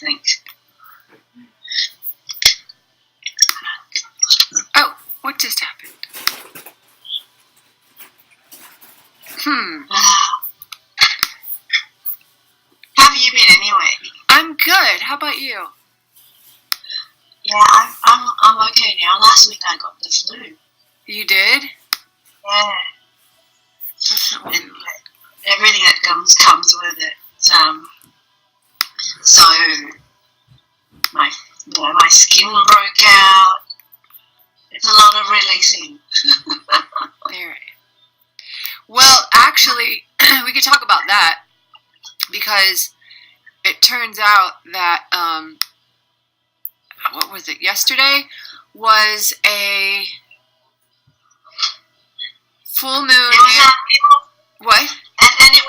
think. Oh, what just happened? How have you been anyway? I'm good. How about you? Yeah, I'm okay now. Last week I got the flu. You did? Yeah. That's not And everything that comes with it. So my skin broke out. It's a lot of releasing. There. Well, actually, we could talk about that because it turns out that what was it? Yesterday was a full moon. What? And it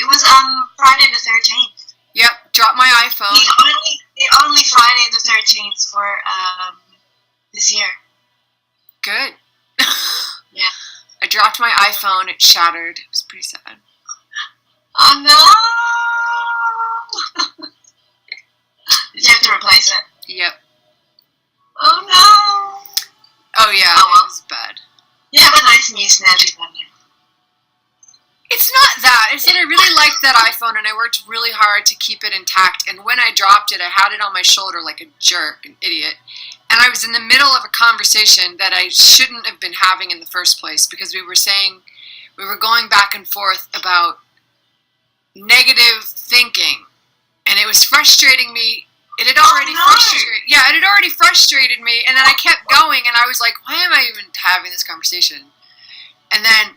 was Friday the 13th. Yep, dropped my iPhone. The only Friday the 13th for this year. Good. Yeah. I dropped my iPhone. It shattered. It was pretty sad. Oh no! Did you have to replace it? Yep. Oh no! Oh yeah, Oh, well. it was bad. You have a nice new snazzy phone now. It's not that. It's that I really liked that iPhone and I worked really hard to keep it intact. And when I dropped it, I had it on my shoulder like a jerk, an idiot. And I was in the middle of a conversation that I shouldn't have been having in the first place because we were going back and forth about negative thinking. And it was frustrating me. It had already frustrated me. And then I kept going and I was like, why am I even having this conversation? And then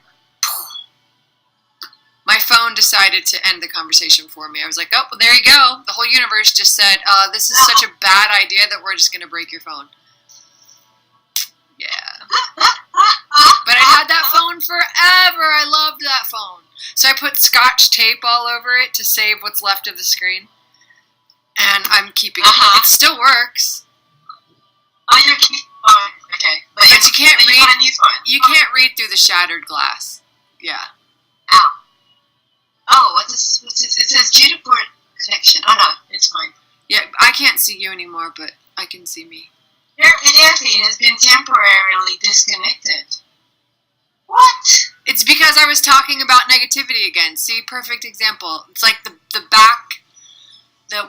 my phone decided to end the conversation for me. I was like, oh, well, there you go. The whole universe just said, this is such a bad idea that we're just going to break your phone. Yeah. But I had that phone forever. I loved that phone. So I put Scotch tape all over it to save what's left of the screen. And I'm keeping it. It still works. Oh, you're keeping it. Okay. But you can't read. Want a new phone. You can't read through the shattered glass. Yeah. Ow. Oh, what's this? It says due to poor connection. Oh no, it's fine. Yeah, I can't see you anymore, but I can see me. Your video feed has been temporarily disconnected. What? It's because I was talking about negativity again. See, perfect example. It's like the back,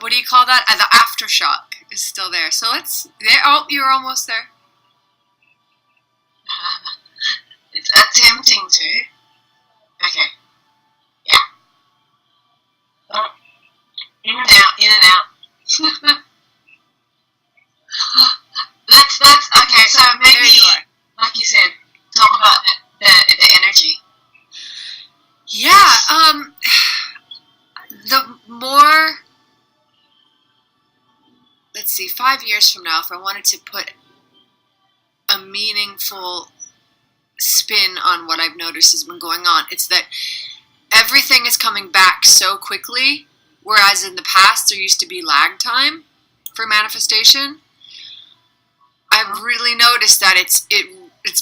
what do you call that? The aftershock is still there. So let's, oh, you're almost there. It's attempting to. Okay. Yeah. Oh. In and out, in and out. That's okay. So maybe, like you said, talk about the energy. Yeah. The more, let's see, 5 years from now, if I wanted to put a meaningful spin on what I've noticed has been going on, it's that everything is coming back so quickly, whereas in the past there used to be lag time for manifestation. I've really noticed that it's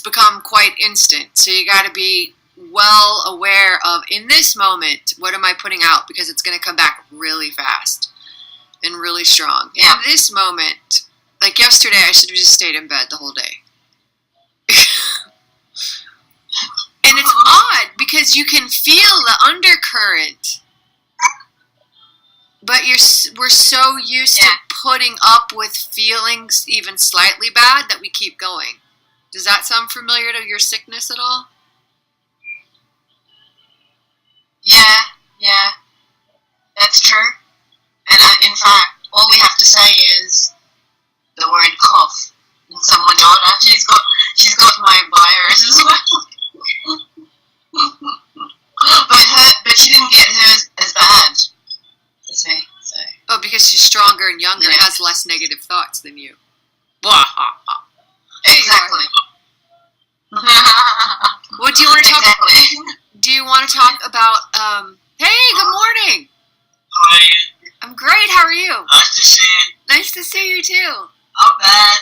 become quite instant. So you got to be well aware of, in this moment, what am I putting out? Because it's going to come back really fast and really strong. Yeah. In this moment, like yesterday, I should have just stayed in bed the whole day. And it's odd because you can feel the undercurrent, but we're so used to putting up with feelings even slightly bad that we keep going. Does that sound familiar to your sickness at all? Yeah, that's true. And in fact, all we have to say is the word cough, and someone got she's got my virus as well. but she didn't get hers as bad as me. So. Oh, because she's stronger and younger and has less negative thoughts than you. Exactly. What do you want to talk about? Do you want to talk about, hey, good morning. How are you? I'm great, how are you? Nice to see you. Nice to see you too. Not bad.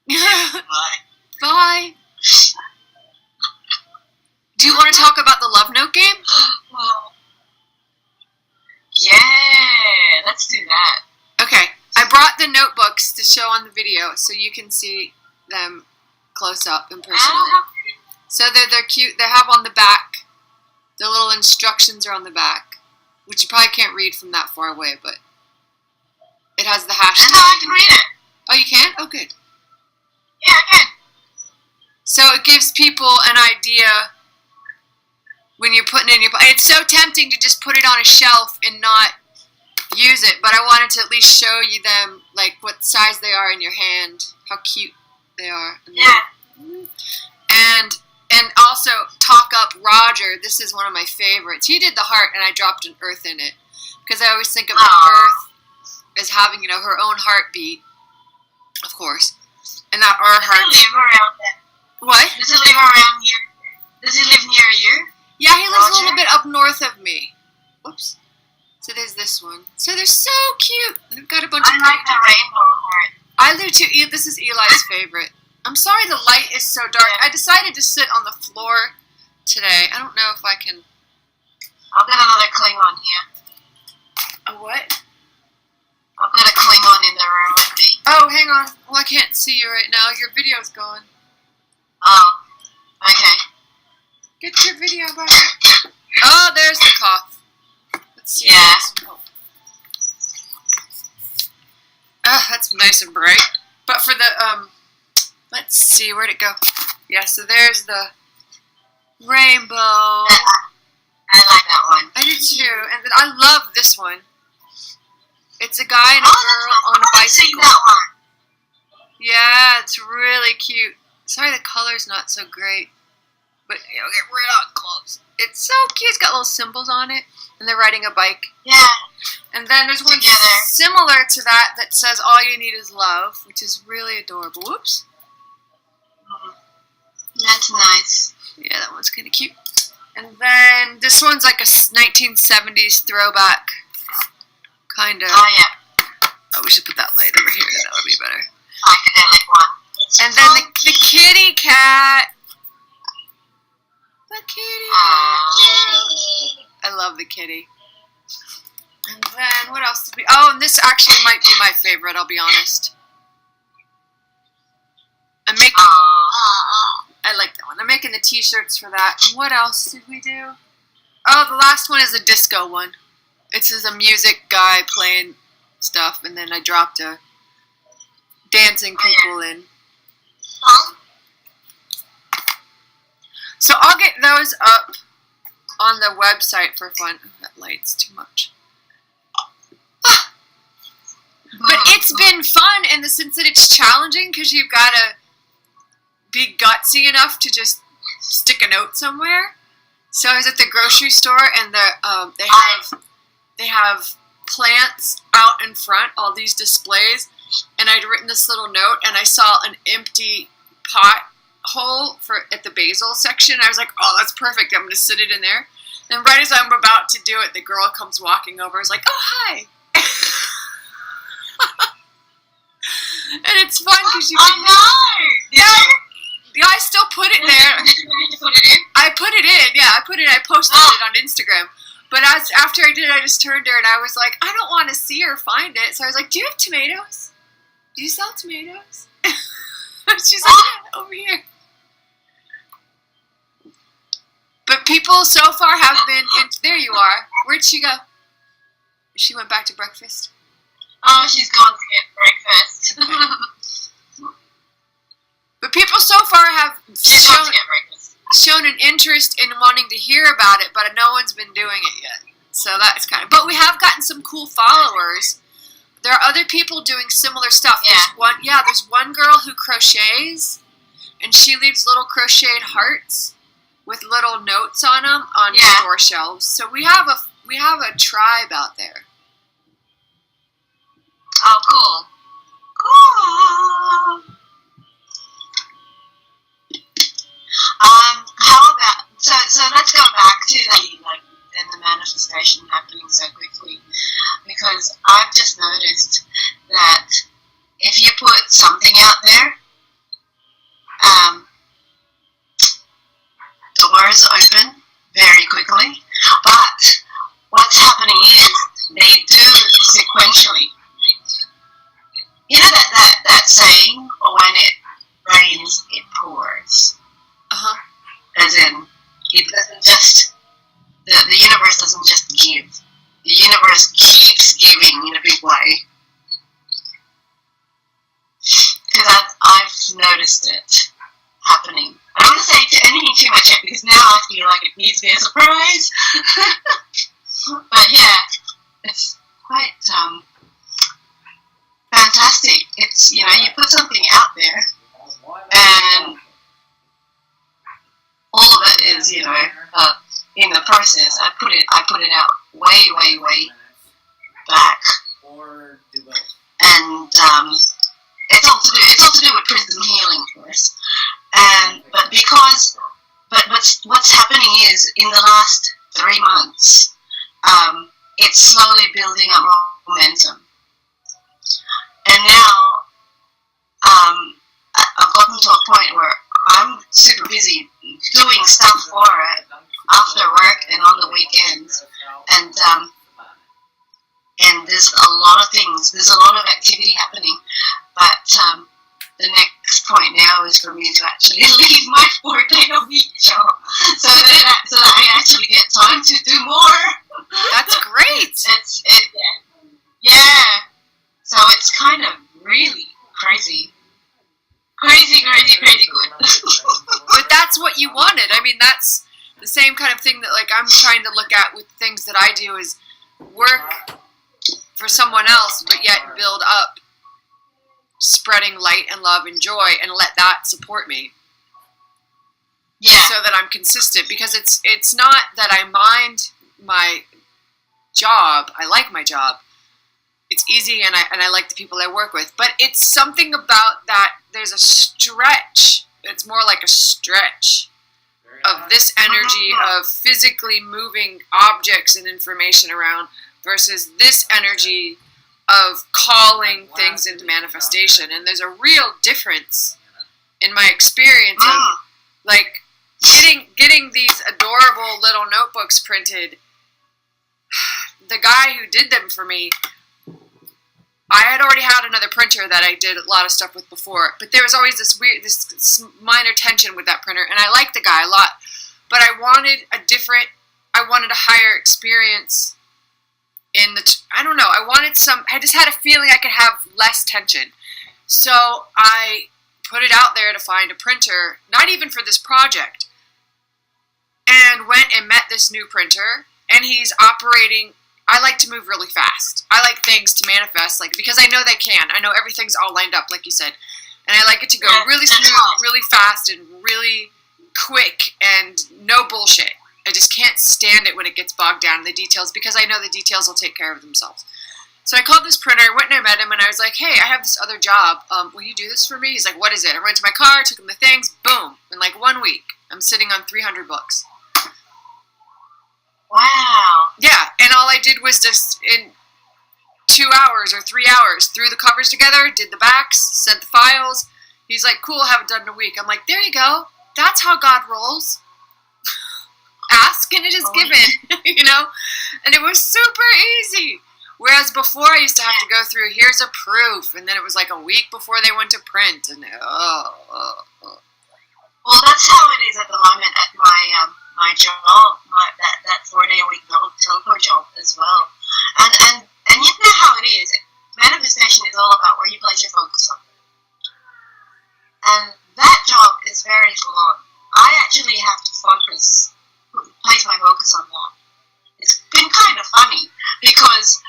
Bye. Bye. Do you want to talk about the Love Note game? Yeah, let's do that. notebooks to show on the video so you can see them close up in person. Oh, So they're cute. They have on the back, the little instructions are on the back, which you probably can't read from that far away, but it has the and now hashtag. I can read it. Oh, you can? Oh, good. Yeah, I can. So it gives people an idea when you're putting it in your... It's so tempting to just put it on a shelf and not use it, but I wanted to at least show you them, like, what size they are in your hand, how cute they are. Yeah. And also, Talk Up Roger, this is one of my favorites. He did the heart, and I dropped an earth in it, because I always think of the earth as having, her own heartbeat, of course, and that our Does heart... he live around there? What? Does he live around here? Does he live near you? Yeah, he lives a Roger? little bit up north of me. Whoops. So there's this one. So they're so cute. They've got a bunch I of like the pages. rainbow heart. I do too. This is Eli's favorite. I'm sorry the light is so dark. I decided to sit on the floor today. I don't know if I can... I've got another Klingon here. A what? I've got a Klingon in the room with me. Oh, hang on. Well, I can't see you right now. Your video's gone. Oh, okay. Get your video back. Oh, there's the cough. Let's see. Yeah. Ah, that's nice and bright. But for the, let's see, where'd it go? Yeah, so there's the rainbow. I like that one. I did too. And then I love this one. It's a guy and a girl on a I've seen bicycle. that one. Yeah, it's really cute. Sorry the color's not so great. But it'll get real close. It's so cute. It's got little symbols on it. And they're riding a bike. Yeah. And then there's one Together. similar to that that says all you need is love, which is really adorable. Whoops. That's nice. Yeah, that one's kind of cute. And then this one's like a 1970s throwback. Kind of. Oh, yeah. Oh, we should put that light over here. That would be better. Psychedelic one. And then the kitty cat. The kitty cat. I love the kitty. And then what else did we... Oh, and this actually might be my favorite, I'll be honest. I like that one. I'm making the t-shirts for that. And what else did we do? Oh, the last one is a disco one. It's just a music guy playing stuff, and then I dropped a dancing people in. So I'll get those up on the website for fun. Oh, that light's too much. But it's been fun in the sense that it's challenging because you've got to be gutsy enough to just stick a note somewhere. So I was at the grocery store and they have plants out in front, all these displays, and I'd written this little note and I saw an empty pot hole at the basil section. I was like, oh, that's perfect. I'm going to sit it in there. And right as I'm about to do it, the girl comes walking over. I was like, oh, hi. And it's fun because you can... I know! Yeah, I still put it there. Did you manage to put it in? I put it in, yeah. I posted it on Instagram. But after I did it, I just turned to her and I was like, I don't want to see or find it. So I was like, do you have tomatoes? Do you sell tomatoes? She's like, yeah, over here. But people so far have been... there you are. Where'd she go? She went back to breakfast. Oh, she's gone to get breakfast. But people so far have She's gone to get breakfast. shown an interest in wanting to hear about it, but no one's been doing it yet. So that's kind of... But we have gotten some cool followers. There are other people doing similar stuff. Yeah. There's one girl who crochets, and she leaves little crocheted hearts with little notes on them on store shelves. So we have a tribe out there. Oh, cool. Cool. How about... So let's go back to the manifestation happening so quickly, because I've just noticed that if you put something out there, doors open very quickly, but what's happening is they do sequentially. give. The universe keeps giving in a big way. Because I've noticed it happening. I don't want to say anything too much yet because now I feel like it needs to be a surprise. But yeah, it's quite fantastic. It's, you put something out there and all of it is, in the process. I put it out way back. And it's all to do with Prism healing, of course. But what's happening is in the last 3 months, it's slowly building up momentum. And now I've gotten to a point where I'm super busy doing stuff for it after work and on the weekends, and there's a lot of things, there's a lot of activity happening, but the next point now is for me to actually leave my 4-day-a-week job so that I actually get time to do more. That's great. Yeah. So it's kind of really crazy good. But that's what you wanted. I mean, that's the same kind of thing that, like, I'm trying to look at with things that I do is work for someone else, but yet build up spreading light and love and joy and let that support me. Yeah. So that I'm consistent, because it's not that I mind my job. I like my job. It's easy and I like the people I work with, but it's something about that there's a stretch. It's more like a stretch of this energy of physically moving objects and information around versus this energy of calling things into manifestation. And there's a real difference in my experience of, like, getting these adorable little notebooks printed. The guy who did them for me, I had already had another printer that I did a lot of stuff with before, but there was always this minor tension with that printer, and I liked the guy a lot, but I wanted a higher experience in I just had a feeling I could have less tension. So I put it out there to find a printer, not even for this project, and went and met this new printer, and he's operating. I like to move really fast. I like things to manifest, like, because I know they can. I know everything's all lined up, like you said. And I like it to go really smooth, really fast, and really quick, and no bullshit. I just can't stand it when it gets bogged down in the details, because I know the details will take care of themselves. So I called this printer, I went and I met him, and I was like, hey, I have this other job. Will you do this for me? He's like, what is it? I went to my car, took him the things, boom. In like 1 week, I'm sitting on 300 books. Wow. Yeah, and all I did was just in 2 hours or 3 hours, threw the covers together, did the backs, sent the files. He's like, cool, have it done in a week. I'm like, there you go. That's how God rolls. Ask and it is given, And it was super easy. Whereas before I used to have to go through, here's a proof, and then it was like a week before they went to print, and Well, that's how it is at the moment at my job, that 4-day-a-week telco job as well. And you know how it is. Manifestation is all about where you place your focus on. And that job is very full on. I actually have to place my focus on that. It's been kind of funny because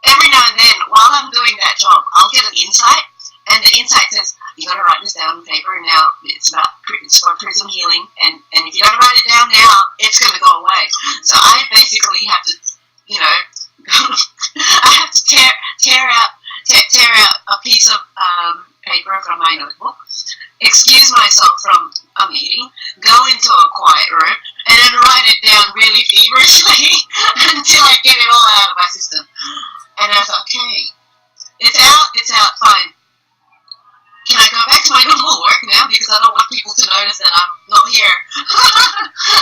every now and then, while I'm doing that job, I'll get an insight, and the insight says, you gotta write this down on paper now. It's for Prism healing, and if you don't write it down now, it's gonna go away. So I basically have to, I have to tear out a piece of paper from my notebook, excuse myself from a meeting, go into a quiet room, and then write it down really feverishly until I get it all out of my system. And I thought, okay, it's out, fine. Can I go back to my normal work now? Because I don't want people to notice that I'm not here.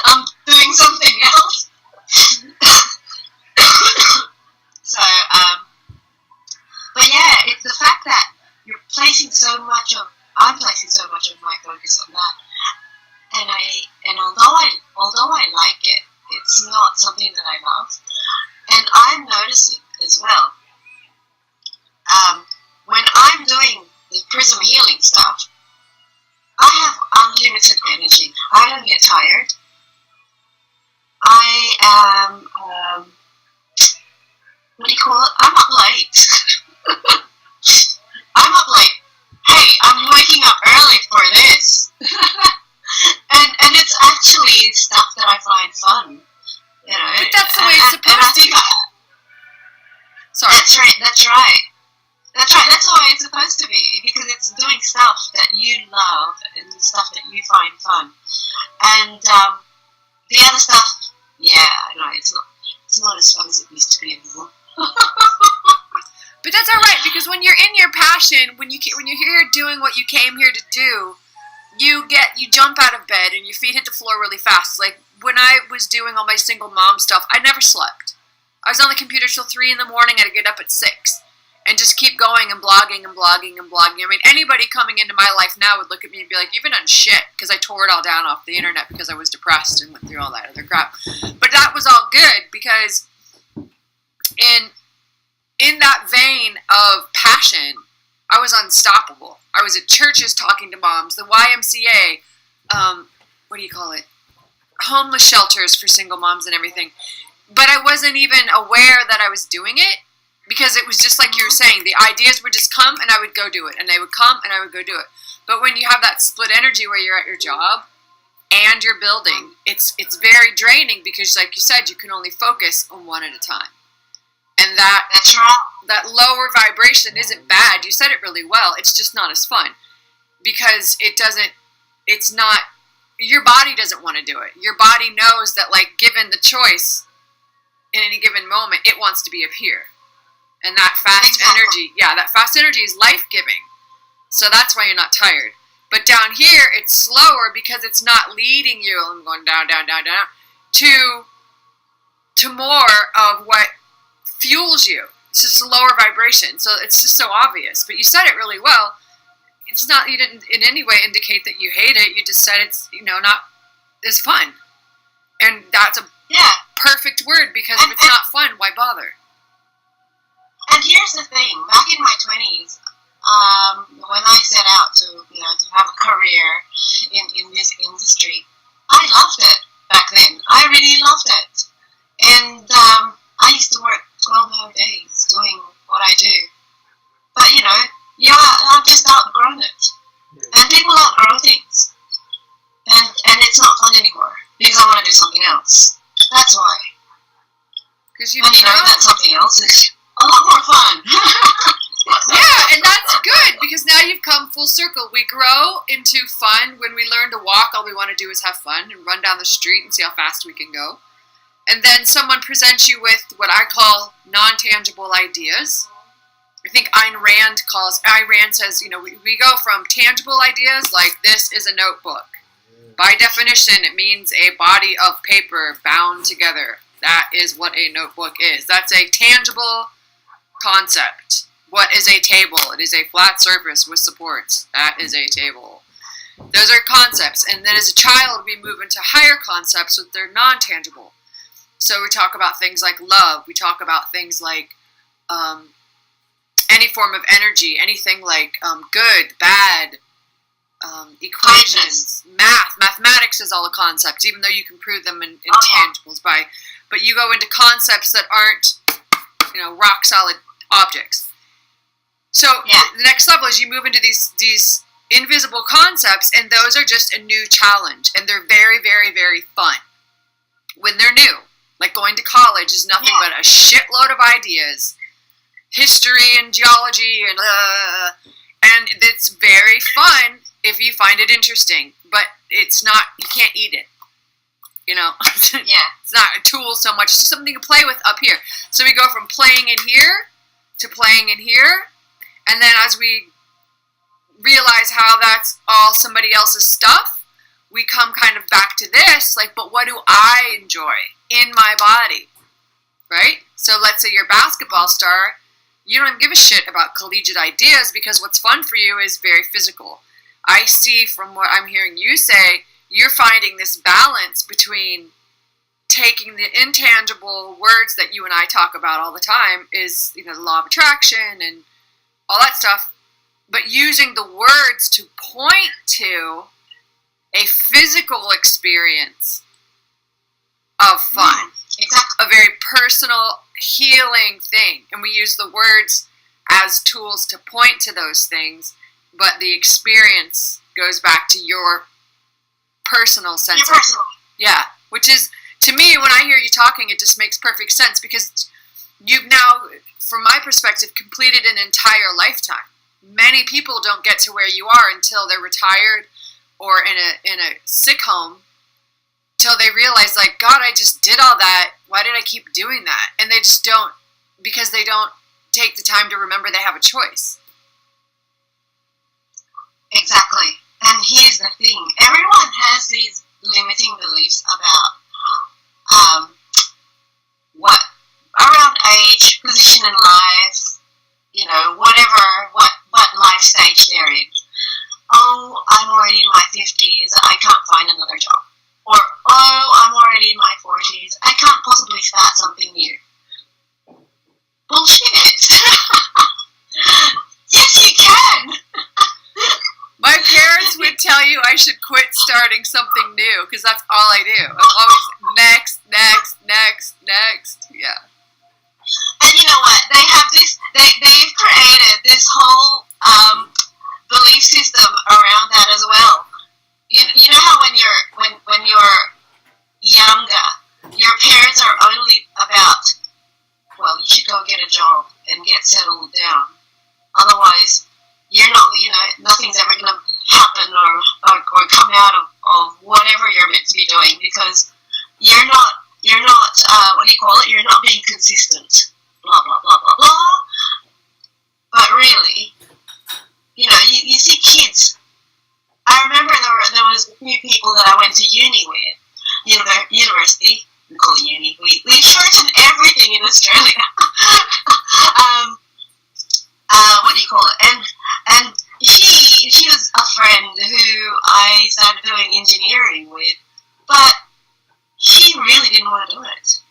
I'm doing something else. So, but yeah, it's the fact that I'm placing so much of my focus on that. And although I like it, it's not something that I love. I don't get tired. I am, what do you call it? I'm up late. I'm up late. Hey, I'm waking up early for this. and it's actually stuff that I find fun. You know, but that's the way it's supposed to be. Sorry. That's right. That's right. That's right. That's the way it's supposed to be, because it's doing stuff that you love and stuff that you find fun. And the other stuff, yeah, no, it's not as fun as it used to be anymore. But that's all right, because when you're in your passion, when you're here doing what you came here to do, you jump out of bed and your feet hit the floor really fast. Like when I was doing all my single mom stuff, I never slept. I was on the computer till 3 a.m. I'd get up at 6 and just keep going and blogging and blogging and blogging. I mean, anybody coming into my life now would look at me and be like, "You've been done shit," because I tore it all down off the internet because I was depressed and went through all that other crap. But that was all good, because in that vein of passion, I was unstoppable. I was at churches talking to moms, the YMCA, what do you call it? Homeless shelters for single moms and everything. But I wasn't even aware that I was doing it, because it was just like you were saying, the ideas would just come and I would go do it, and they would come and I would go do it. But when you have that split energy where you're at your job and you're building, it's very draining, because like you said, you can only focus on one at a time. And that's right. That lower vibration isn't bad. You said it really well. It's just not as fun, because your body doesn't want to do it. Your body knows that, like, given the choice in any given moment, it wants to be up here. And that fast energy is life-giving. So that's why you're not tired. But down here, it's slower, because it's not leading you. I'm going down, down, down, down, to more of what fuels you. It's just a lower vibration. So it's just so obvious. But you said it really well. It's not, you didn't in any way indicate that you hate it. You just said it's, not as fun. And that's a perfect word, because if it's not fun, why bother? And here's the thing, back in my 20s, when I set out to have a career in this industry, I loved it back then. I really loved it. And I used to work 12-hour days doing what I do. But, I've just outgrown it. And people outgrow things. And it's not fun anymore, because I want to do something else. That's why. That something else is a lot more fun. Yeah, and that's good, because now you've come full circle. We grow into fun. When we learn to walk, all we want to do is have fun and run down the street and see how fast we can go. And then someone presents you with what I call non-tangible ideas. I think Ayn Rand says, we go from tangible ideas, like this is a notebook. By definition, it means a body of paper bound together. That is what a notebook is. That's a tangible concept. What is a table? It is a flat surface with supports. That is a table. Those are concepts. And then as a child, we move into higher concepts with their non-tangible. So we talk about things like love. We talk about things like any form of energy, anything like good, bad, equations, mathematics is all a concept, even though you can prove them in tangibles but you go into concepts that aren't, rock solid objects. So the next level is you move into these invisible concepts, and those are just a new challenge, and they're very, very, very fun when they're new. Like going to college is nothing but a shitload of ideas, history and geology, and it's very fun if you find it interesting, but it's not, you can't eat it. It's not a tool so much, it's just something to play with up here. So we go from playing in here to playing in here, and then as we realize how that's all somebody else's stuff, we come kind of back to this, like, but what do I enjoy in my body, right? So let's say you're a basketball star, you don't even give a shit about collegiate ideas, because what's fun for you is very physical. I see from what I'm hearing you say, you're finding this balance between taking the intangible words that you and I talk about all the time, is, the law of attraction and all that stuff, but using the words to point to a physical experience of fun. Exactly. A very personal, healing thing. And we use the words as tools to point to those things, but the experience goes back to your personal sense. Your personal. Yeah, which is, to me, when I hear you talking, it just makes perfect sense because you've now, from my perspective, completed an entire lifetime. Many people don't get to where you are until they're retired or in a sick home, till they realize, like, God, I just did all that. Why did I keep doing that? And they just don't, because they don't take the time to remember they have a choice. Exactly. And here's the thing. Everyone has these limiting beliefs about what, around age, position in life, you know, whatever, what life stage they're in. Oh, I'm already in my 50s, I can't find another job. Or, oh, I'm already in my 40s, I can't possibly start something new. Bullshit. Yes, you can. My parents would tell you I should quit starting something new because that's all I do. I'm always next. Yeah. And you know what? They have this. They've created this whole belief system around that as well. You know how when you're younger, your parents are only about, well, you should go get a job and get settled down. Otherwise, you're not, you know, nothing's ever going to happen or come out of whatever you're meant to be doing because you're not, what do you call it? You're not being consistent. Blah, blah, blah, blah, blah. But really, you know, you see kids. I remember there was a few people that I went to uni with, university. We call it uni. We shorten everything in Australia. What do you call it? And she was a friend who I started doing engineering with, but she really didn't want to do it.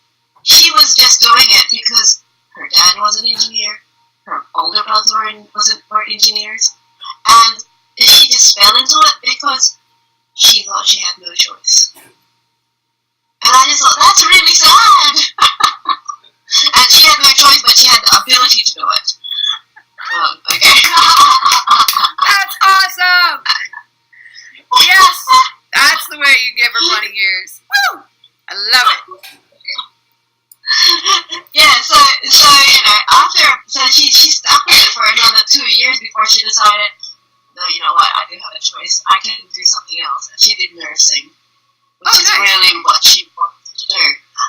She was just doing it because her dad was an engineer, her older brothers were engineers, and she just fell into it because she thought she had no choice. And I just thought, that's really sad. And she had no choice, but she had the ability to do it. Okay. That's awesome! Yes! That's the way you give her bunny ears. Woo! I love it. Yeah, so you know, so she stuck with it for another 2 years before she decided, no, you know what, I do have a choice. I can do something else. And she did nursing, which is really what she wanted to do.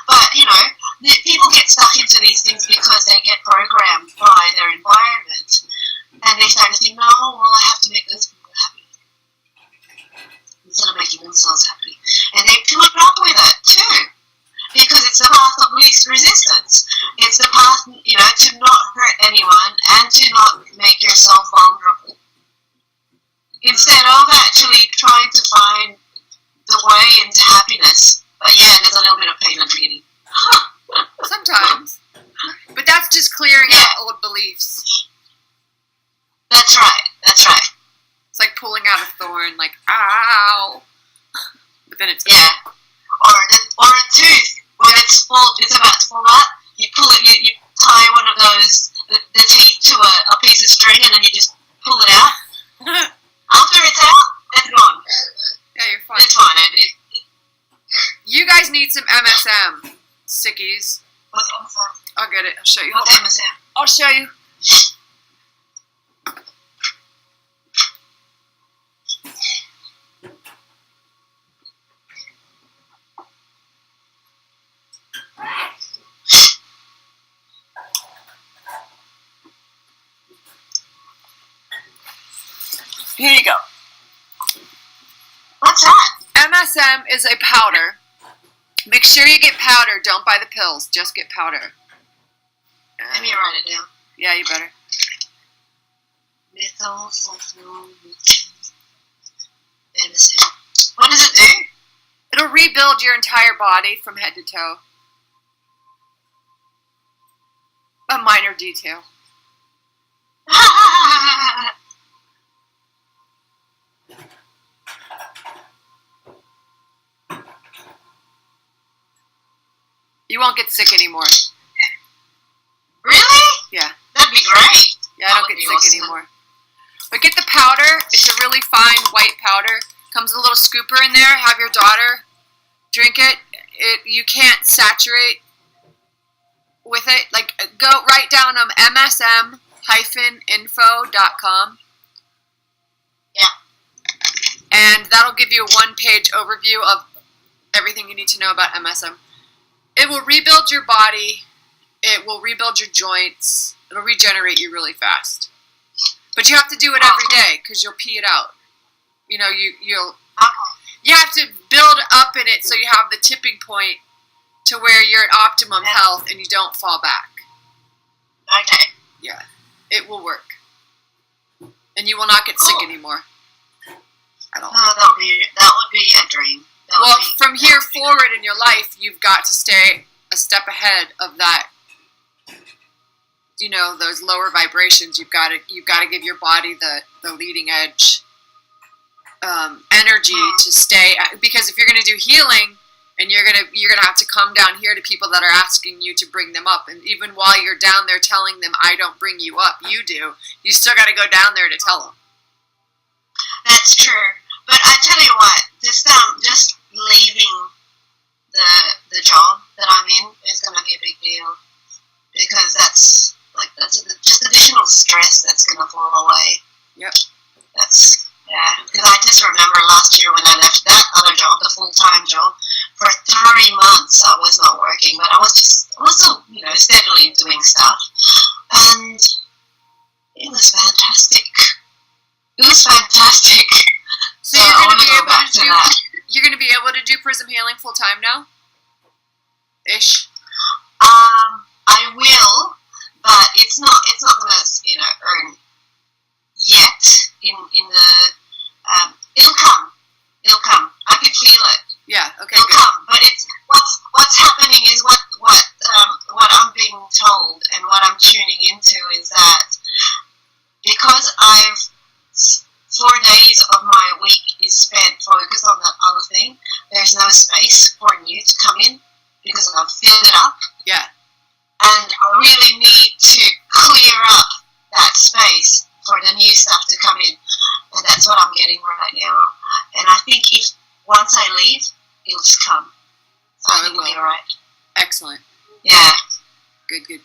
But, you know, people get stuck into these things because they get programmed by their environment. And they start to think, no, well, I have to make those people happy instead of making themselves happy. And they come up with it, too. Because it's the path of least resistance. It's the path, you know, to not hurt anyone and to not make yourself vulnerable. Instead of actually trying to find the way into happiness. But yeah, there's a little bit of pain at the beginning. Sometimes. But that's just clearing out old beliefs. That's right. It's like pulling out a thorn, like, ow. But then it's... Yeah. Or a tooth. When it's about to fall out, you pull it, you tie one of those, the teeth to a piece of string and then you just pull it out. After it's out, it's gone. Yeah, you're fine. It's fine. You guys need some MSM, sickies. What's MSM? I'll get it. I'll show you. What's MSM? I'll show you. Here you go. What's that? MSM is a powder. Make sure you get powder. Don't buy the pills. Just get powder. Let me write it down. Yeah, you better. MSM. What does it do? It'll rebuild your entire body from head to toe. A minor detail. You won't get sick anymore. Really? Yeah. That'd be great. Yeah, I don't get sick anymore. But get the powder. It's a really fine white powder. Comes a little scooper in there. Have your daughter drink it. You can't saturate with it. Like, go write down msm-info.com. Yeah. And that'll give you a one-page overview of everything you need to know about MSM. It will rebuild your body. It will rebuild your joints. It'll regenerate you really fast. But you have to do it every day because you'll pee it out. You know, you have to build up in it so you have the tipping point to where you're at optimum health and you don't fall back. Okay. Yeah, it will work. And you will not get sick anymore. At all. Oh, that would be a dream. Well, from here forward in your life, you've got to stay a step ahead of that. You know, those lower vibrations. You've got to give your body the leading edge energy to stay. Because if you're going to do healing, and you're gonna have to come down here to people that are asking you to bring them up, and even while you're down there telling them, "I don't bring you up, you do," you still got to go down there to tell them. That's true. But I tell you what, just leaving the job that I'm in is going to be a big deal, because that's just additional stress that's going to fall away. Yep. Because I just remember last year when I left that other job, the full-time job, for 3 months I was not working, but I was still, steadily doing stuff, and it was fantastic. It was fantastic. So you're going to be able to do Prism Healing full time now? Ish. I will, but it's not going to earn yet. In the it'll come. I can feel it. Yeah. Okay. It'll come, but it's what's happening is what I'm being told and what I'm tuning into is that because 4 days of my week is spent focused on that other thing, there's no space for new to come in because I've filled it up. Yeah. And I really need to clear up that space for the new stuff to come in. And that's what I'm getting right now. And I think once I leave, it'll just come. So I think it'll be alright. Excellent. Yeah. Good. You're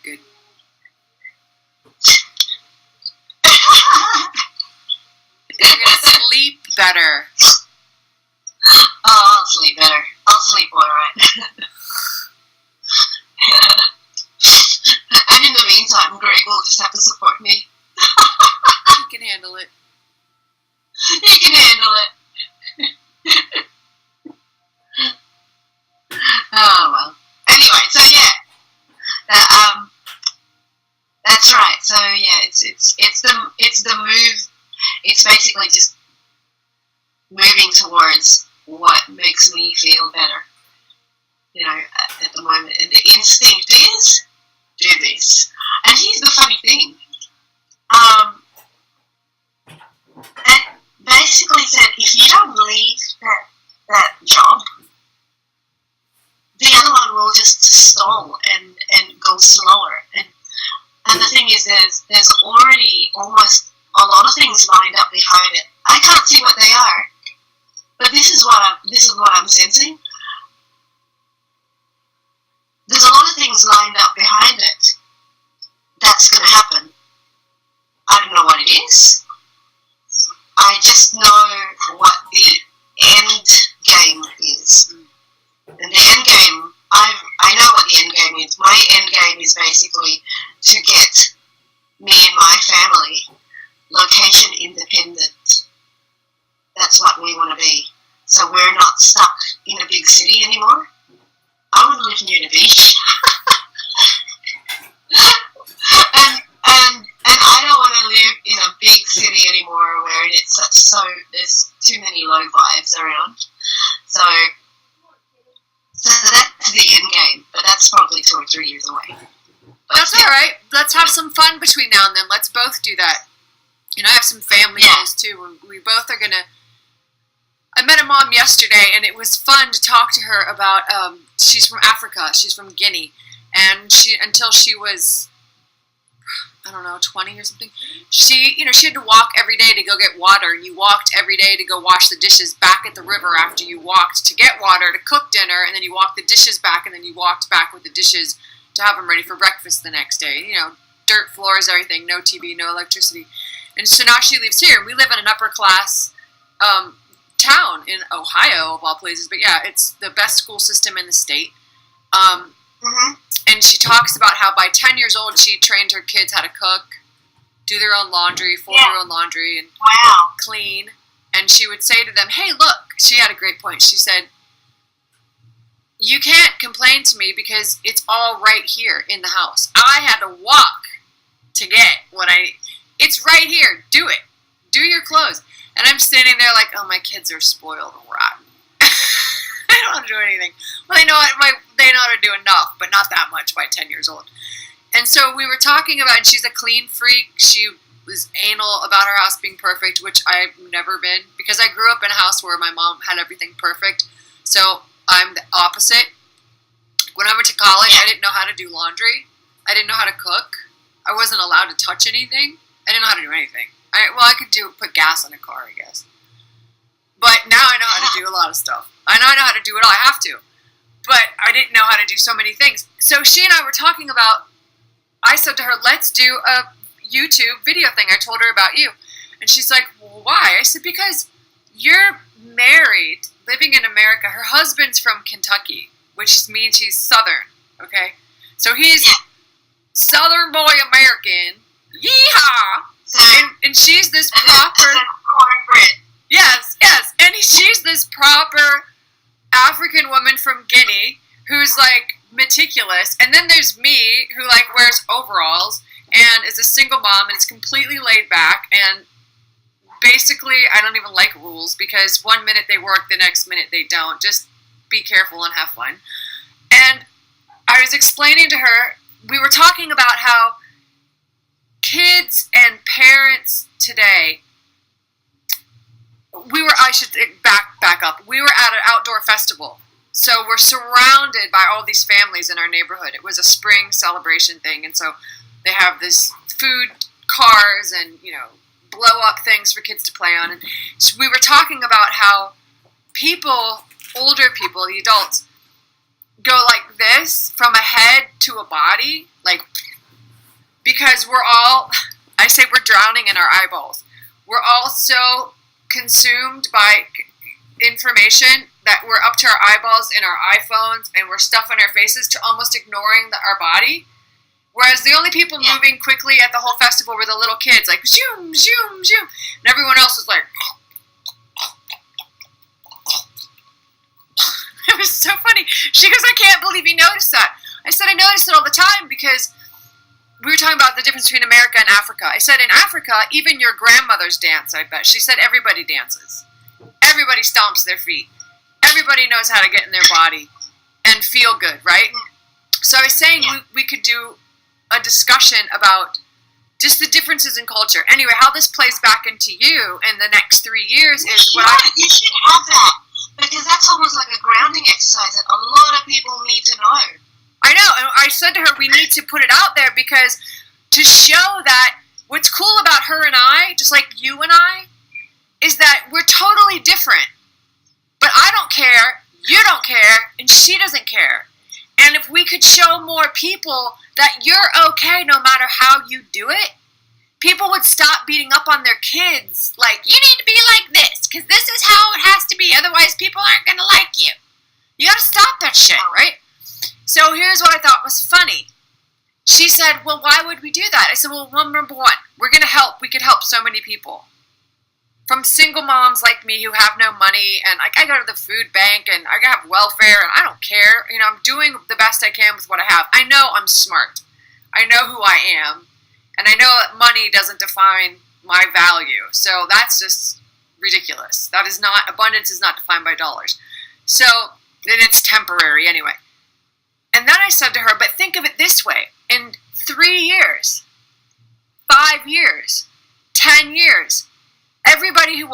going to sleep better. Oh, I'll sleep better. I'll sleep alright. And in the meantime, Greg will just have to support me. You can handle it. You can handle it. Oh, well. Anyway, so yeah. That's right. So yeah, it's the move. It's basically just moving towards what makes me feel better. At the moment, and the instinct is do this. And here's the funny thing. It basically said if you don't leave that job, the other one will just stall and go slower. And the thing is, there's already almost a lot of things lined up behind it. I can't see what they are, but this is what I'm sensing. There's a lot of things lined up behind it that's going to happen. I don't know what it is. I just know what the end game is. And the end game, I know what the end game is. My end game is basically to get me and my family location independent. That's what we want to be. So we're not stuck in a big city anymore. I want to live near the beach. and I don't want to live in a big city anymore where there's too many low vibes around. So that's the end game, but that's probably 2 or 3 years away. But that's all right. Let's have some fun between now and then. Let's both do that. I have some family goals too. We both are gonna. I met a mom yesterday, and it was fun to talk to her about, she's from Africa, she's from Guinea, and until she was, I don't know, 20 or something, she had to walk every day to go get water, and you walked every day to go wash the dishes back at the river after you walked to get water to cook dinner, and then you walked the dishes back, and then you walked back with the dishes to have them ready for breakfast the next day. Dirt floors, everything, no TV, no electricity. And so now she lives here. We live in an upper class town in Ohio, of all places. But yeah, it's the best school system in the state. And she talks about how by 10 years old, she trained her kids how to cook, do their own laundry, fold their own laundry, and clean. And she would say to them, hey, look, she had a great point. She said, you can't complain to me because it's all right here in the house. I had to walk to get it's right here. Do it. Do your clothes. And I'm standing there like, oh, my kids are spoiled rotten. I don't know how to do anything. Well, they know how to do enough, but not that much by 10 years old. And so we were talking about, and she's a clean freak. She was anal about her house being perfect, which I've never been, because I grew up in a house where my mom had everything perfect. So I'm the opposite. When I went to college, I didn't know how to do laundry. I didn't know how to cook. I wasn't allowed to touch anything. I didn't know how to do anything. I could put gas in a car, I guess. But now I know how to do a lot of stuff. I know how to do it all. I have to. But I didn't know how to do so many things. So she and I were talking about, I said to her, let's do a YouTube video thing. I told her about you. And she's like, why? I said, because you're married, living in America. Her husband's from Kentucky, which means he's Southern, okay? So he's Southern boy American. Yeehaw! And she's this proper... Yes. And she's this proper African woman from Guinea who's, like, meticulous. And then there's me, who, like, wears overalls and is a single mom and is completely laid back. And basically, I don't even like rules because one minute they work, the next minute they don't. Just be careful and have fun. And I was explaining to her, we were talking about how kids and parents today, I should back up. We were at an outdoor festival. So we're surrounded by all these families in our neighborhood. It was a spring celebration thing. And so they have this food cars and, blow up things for kids to play on. And so we were talking about how older people, the adults, go like this from a head to a body, like, because I say we're drowning in our eyeballs. We're all so consumed by information that we're up to our eyeballs in our iPhones and we're stuffing our faces to almost ignoring our body. Whereas the only people moving quickly at the whole festival were the little kids, like zoom, zoom, zoom. And everyone else was like... It was so funny. She goes, I can't believe you noticed that. I said, I notice it all the time because we were talking about the difference between America and Africa. I said, in Africa, even your grandmothers dance, I bet. She said everybody dances. Everybody stomps their feet. Everybody knows how to get in their body and feel good, right? So I was saying we could do a discussion about just the differences in culture. Anyway, how this plays back into you in the next 3 years is you should have that, because that's almost like a grounding exercise that a lot of people need to know. I know, and I said to her, we need to put it out there because to show that what's cool about her and I, just like you and I, is that we're totally different. But I don't care, you don't care, and she doesn't care. And if we could show more people that you're okay no matter how you do it, people would stop beating up on their kids like, you need to be like this, because this is how it has to be, otherwise people aren't going to like you. You got to stop that shit, right? So here's what I thought was funny. She said, well, why would we do that? I said, well, number one, we could help so many people. From single moms like me who have no money, and I go to the food bank, and I have welfare, and I don't care. I'm doing the best I can with what I have. I know I'm smart. I know who I am. And I know that money doesn't define my value. So that's just ridiculous. Abundance is not defined by dollars. So, then it's temporary anyway. And then I said to her, but think of it this way. In 3 years, 5 years, 10 years, everybody who